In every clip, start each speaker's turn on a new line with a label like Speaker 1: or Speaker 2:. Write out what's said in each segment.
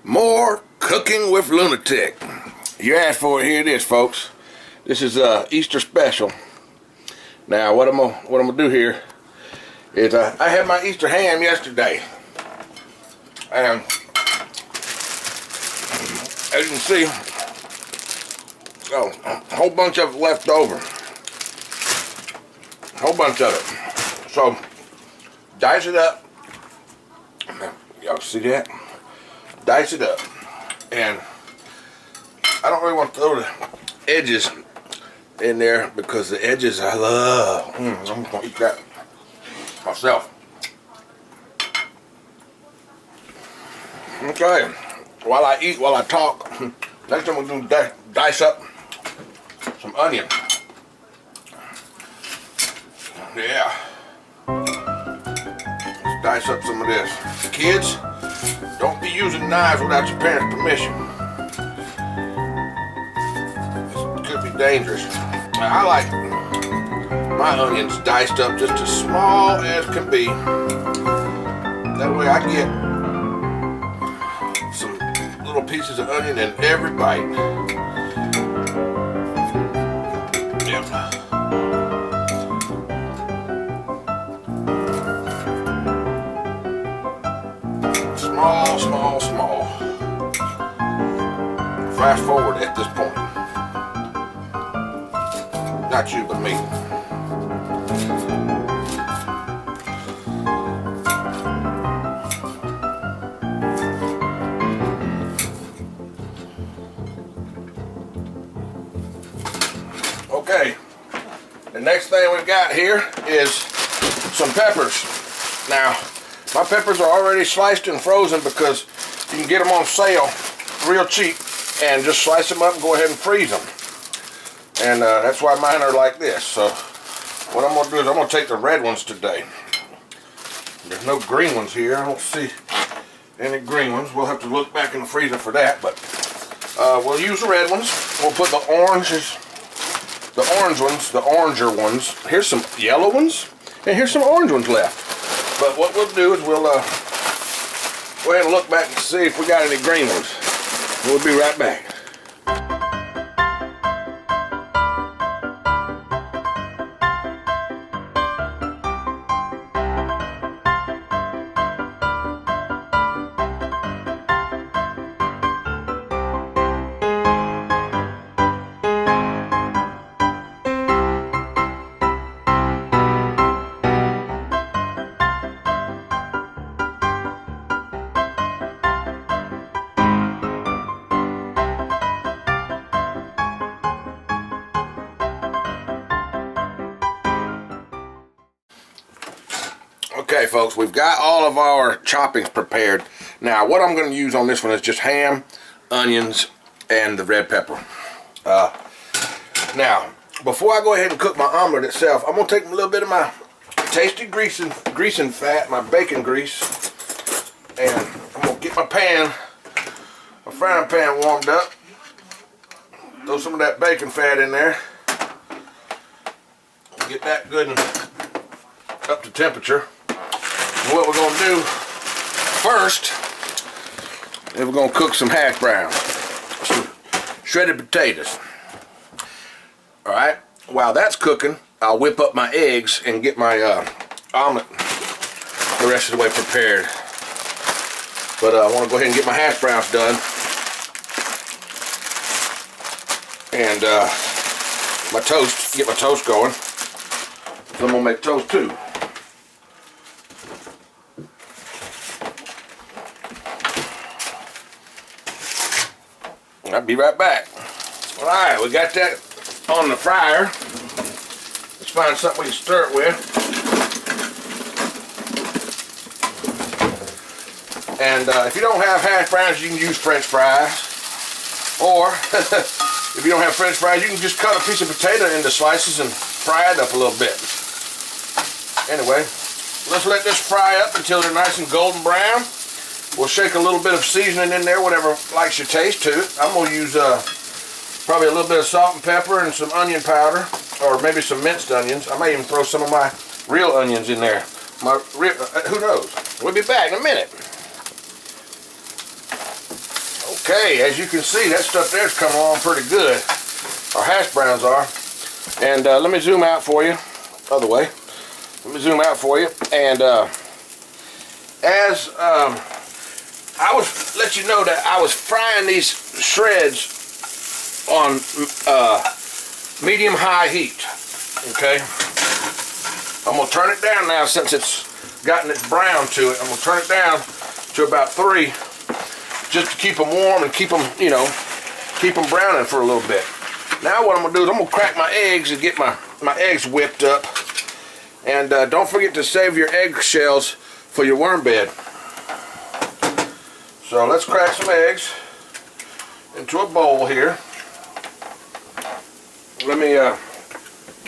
Speaker 1: More cooking with lunatic. You asked for it. Here it is, folks. This is Easter special. Now, what I'm gonna do here is I had my Easter ham yesterday, and as you can see, a whole bunch of it left over. A whole bunch of it. So dice it up. Y'all see that? Dice it up, and I don't really want to throw the edges in there because the edges I love. I'm gonna eat that myself. Okay, while I eat, while I talk, next time we're gonna dice up some onion. Yeah, let's dice up some of this. Kids, don't be using knives without your parents' permission. This could be dangerous. Now, I like my onions diced up just as small as can be. That way I get some little pieces of onion in every bite. Yep. Small. Fast forward at this point. Not you, but me. Okay. The next thing we've got here is some peppers. Now, my peppers are already sliced and frozen because you can get them on sale real cheap and just slice them up and go ahead and freeze them. And that's why mine are like this. So what I'm going to do is I'm going to take the red ones today. There's no green ones here. I don't see any green ones. We'll have to look back in the freezer for that. But we'll use the red ones. We'll put the orange ones, the oranger ones. Here's some yellow ones, and here's some orange ones left. But what we'll do is we'll go ahead and look back and see if we got any green ones. We'll be right back. Okay, folks, we've got all of our choppings prepared. Now, what I'm going to use on this one is just ham, onions, and the red pepper. Now, before I go ahead and cook my omelet itself, I'm going to take a little bit of my tasty greasing fat, my bacon grease, and I'm going to get my frying pan warmed up. Throw some of that bacon fat in there. Get that good and up to temperature. And what we're going to do first is we're going to cook some hash browns, some shredded potatoes. Alright, while that's cooking, I'll whip up my eggs and get my omelet the rest of the way prepared. But I want to go ahead and get my hash browns done. And my toast, get my toast going. So I'm going to make toast too. I'll be right back. Alright, we got that on the fryer. Let's find something we can stir it with. And if you don't have hash browns, you can use French fries. Or, if you don't have French fries, you can just cut a piece of potato into slices and fry it up a little bit. Anyway, let's let this fry up until they're nice and golden brown. We'll shake a little bit of seasoning in there, whatever likes your taste to it. I'm going to use probably a little bit of salt and pepper and some onion powder, or maybe some minced onions. I may even throw some of my real onions in there. Who knows? We'll be back in a minute. Okay, as you can see, that stuff there's coming along pretty good. Our hash browns are. And let me zoom out for you. Other way. Let me zoom out for you. And as I was let you know that I was frying these shreds on medium-high heat. Okay. I'm gonna turn it down now since it's gotten its brown to it. I'm gonna turn it down to about 3, just to keep them warm and keep them, you know, keep them browning for a little bit. Now what I'm gonna do is I'm gonna crack my eggs and get my eggs whipped up. And don't forget to save your egg shells for your worm bed. So let's crack some eggs into a bowl here. Let me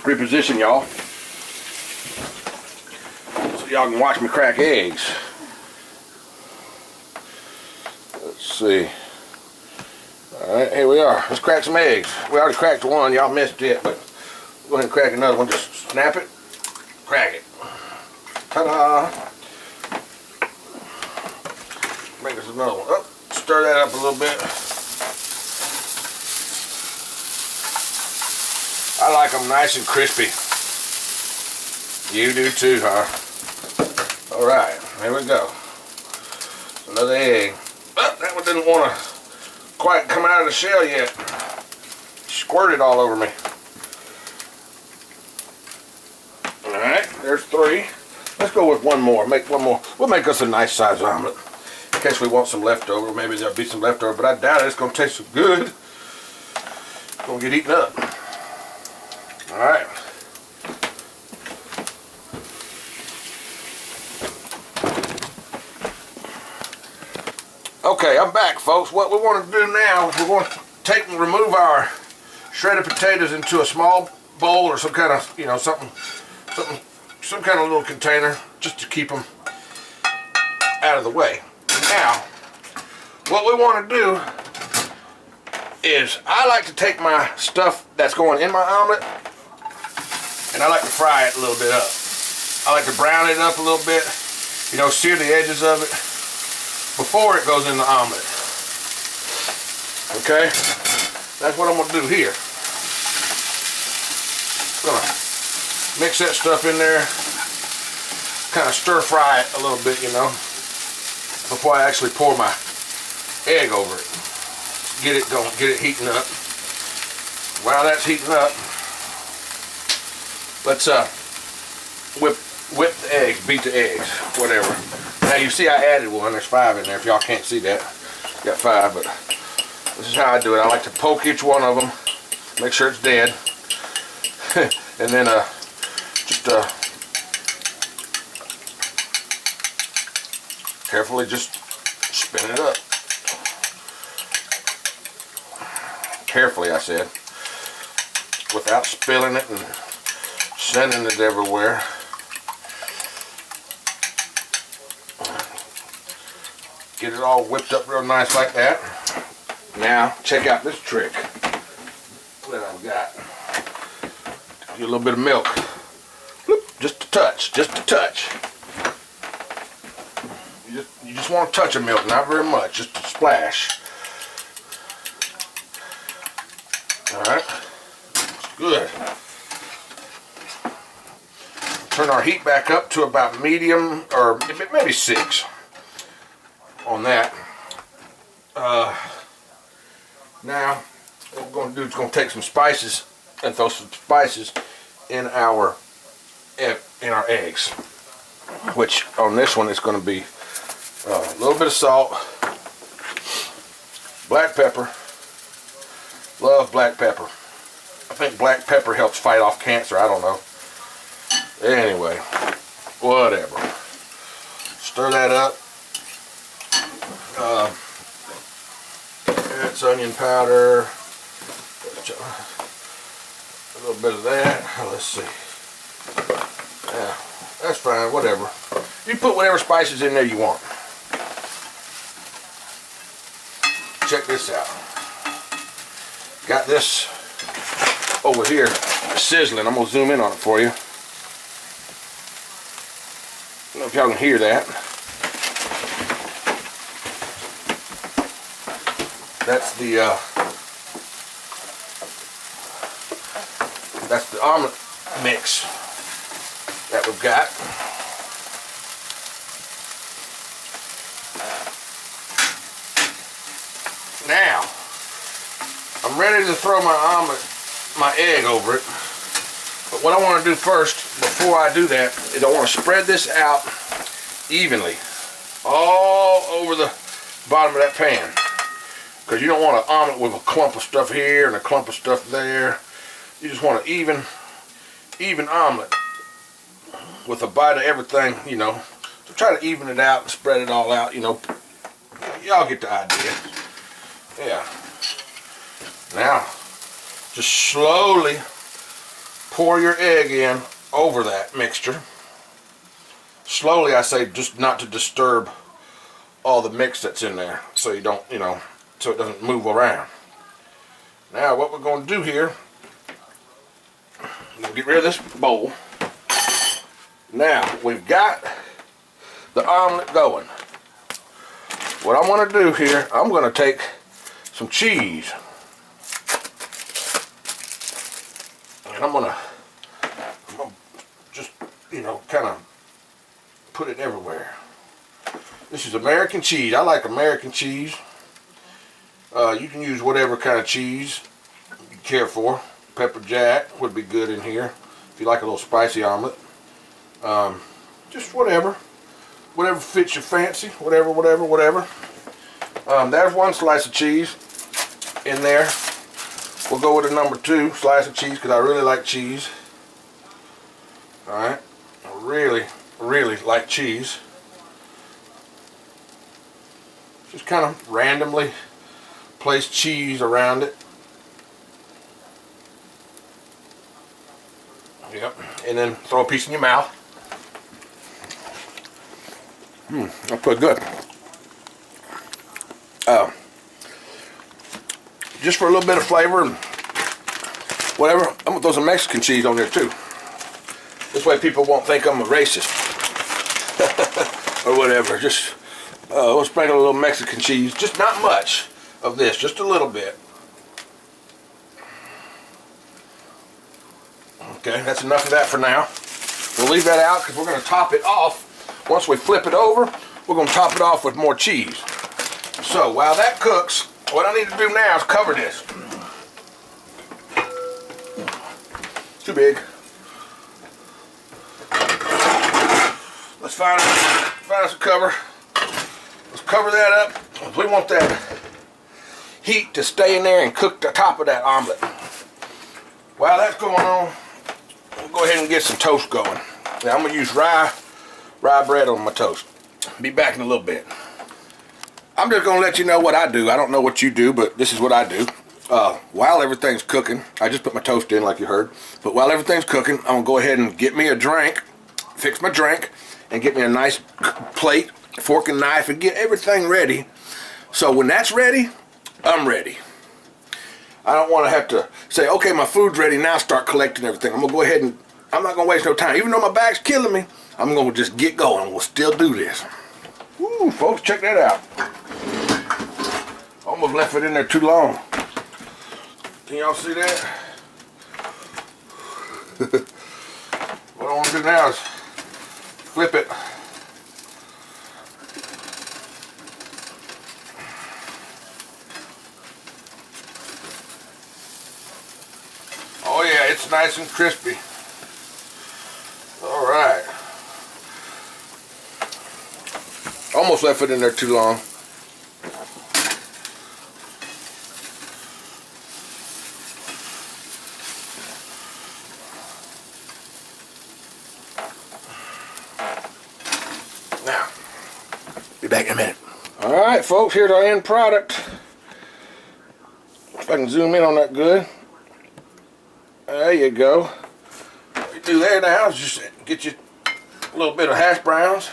Speaker 1: reposition y'all so y'all can watch me crack eggs. Let's see. Alright, here we are. Let's crack some eggs. We already cracked one, y'all missed it, but go ahead and crack another one. Just snap it, crack it. Ta-da! Make us another one. Oh, stir that up a little bit. I like them nice and crispy. You do too, huh? Alright, here we go. Another egg. Oh, that one didn't want to quite come out of the shell yet. Squirted all over me. Alright, there's 3. Let's go with one more. Make one more. We'll make us a nice size omelet. In case we want some leftover. Maybe there'll be some leftover, but I doubt it. It's going to taste so good. It's going to get eaten up. Alright. Okay, I'm back, folks. What we want to do now is we want to take and remove our shredded potatoes into a small bowl or some kind of, you know, some kind of little container just to keep them out of the way. Now, what we want to do is I like to take my stuff that's going in my omelet and I like to fry it a little bit up. I like to brown it up a little bit, you know, sear the edges of it before it goes in the omelet. Okay? That's what I'm going to do here. I'm going to mix that stuff in there, kind of stir fry it a little bit, you know, before I actually pour my egg over it. Get it going, get it heating up. While that's heating up, let's whip the eggs, beat the eggs, whatever. Now you see I added one, there's 5 in there, if y'all can't see that. Got 5, but this is how I do it. I like to poke each one of them, make sure it's dead. And then just carefully just spin it up. Carefully, I said, without spilling it and sending it everywhere. Get it all whipped up real nice like that. Now, check out this trick that I've got. Do a little bit of milk. Just a touch, just a touch. You just want a touch of milk, not very much, just a splash. Alright, good. Turn our heat back up to about medium, or maybe 6 on that. Now, what we're going to do is going to take some spices and throw some spices in our eggs. Which on this one is going to be a little bit of salt, black pepper. Love black pepper. I think black pepper helps fight off cancer. I don't know. Anyway, whatever. Stir that up. Add some onion powder. A little bit of that. Let's see. Yeah, that's fine. Whatever. You put whatever spices in there you want. Check this out. Got this over here sizzling. I'm going to zoom in on it for you. I don't know if y'all can hear that. That's the omelet mix that we've got. Now, I'm ready to throw my egg over it. But what I want to do first, before I do that, is I want to spread this out evenly all over the bottom of that pan. Because you don't want an omelet with a clump of stuff here and a clump of stuff there. You just want an even omelet with a bite of everything, you know. So try to even it out and spread it all out, you know. Y'all get the idea. Yeah. Now, just slowly pour your egg in over that mixture. Slowly, I say, just not to disturb all the mix that's in there, so you don't, you know, so it doesn't move around. Now, what we're going to do here, we'll get rid of this bowl. Now, we've got the omelet going. What I want to do here, I'm going to take some cheese. And I'm gonna just, you know, kind of put it everywhere. This is American cheese. I like American cheese. You can use whatever kind of cheese you care for. Pepper jack would be good in here if you like a little spicy omelet. Just whatever fits your fancy. Whatever. There's one slice of cheese in there. We'll go with a number 2 slice of cheese because I really like cheese. Alright, I really like cheese. Just kind of randomly place cheese around it. Yep, and then throw a piece in your mouth. That's pretty good. Just for a little bit of flavor and whatever, I'm gonna throw some Mexican cheese on there too. This way people won't think I'm a racist or whatever. Just we'll sprinkle a little Mexican cheese. Just not much of this, just a little bit. Okay, that's enough of that for now. We'll leave that out because we're going to top it off. Once we flip it over, we're going to top it off with more cheese. So while that cooks, what I need to do now is cover this. Too big. Let's find us a cover. Let's cover that up. We want that heat to stay in there and cook the top of that omelet. While that's going on, we'll go ahead and get some toast going. Now I'm going to use rye bread on my toast. Be back in a little bit. I'm just going to let you know what I do. I don't know what you do, but this is what I do. While everything's cooking, I just put my toast in like you heard, but while everything's cooking, I'm going to go ahead and get me a drink, fix my drink, and get me a nice plate, fork and knife, and get everything ready. So when that's ready, I'm ready. I don't want to have to say, okay, my food's ready, now start collecting everything. I'm going to go ahead and, I'm not going to waste no time. Even though my back's killing me, I'm going to just get going. We'll still do this. Woo, folks, check that out. Almost left it in there too long. Can y'all see that? What I want to do now is flip it. Oh yeah, it's nice and crispy. All right. Almost left it in there too long. Now, be back in a minute. All right, folks, here's our end product. If I can zoom in on that good. There you go. What you do there now is just get you a little bit of hash browns.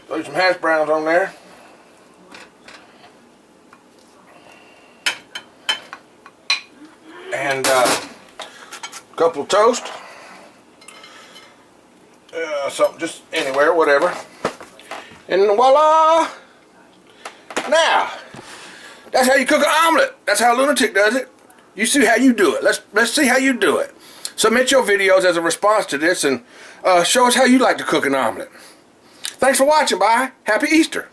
Speaker 1: Throw some hash browns on there. And a couple of toast. Something just anywhere, whatever. And voila! Now, That's how you cook an omelet. That's how Lunatic does it. You see how you do it. Let's see how you do it. Submit your videos as a response to this and show us how you like to cook an omelet. Thanks for watching. Bye. Happy Easter.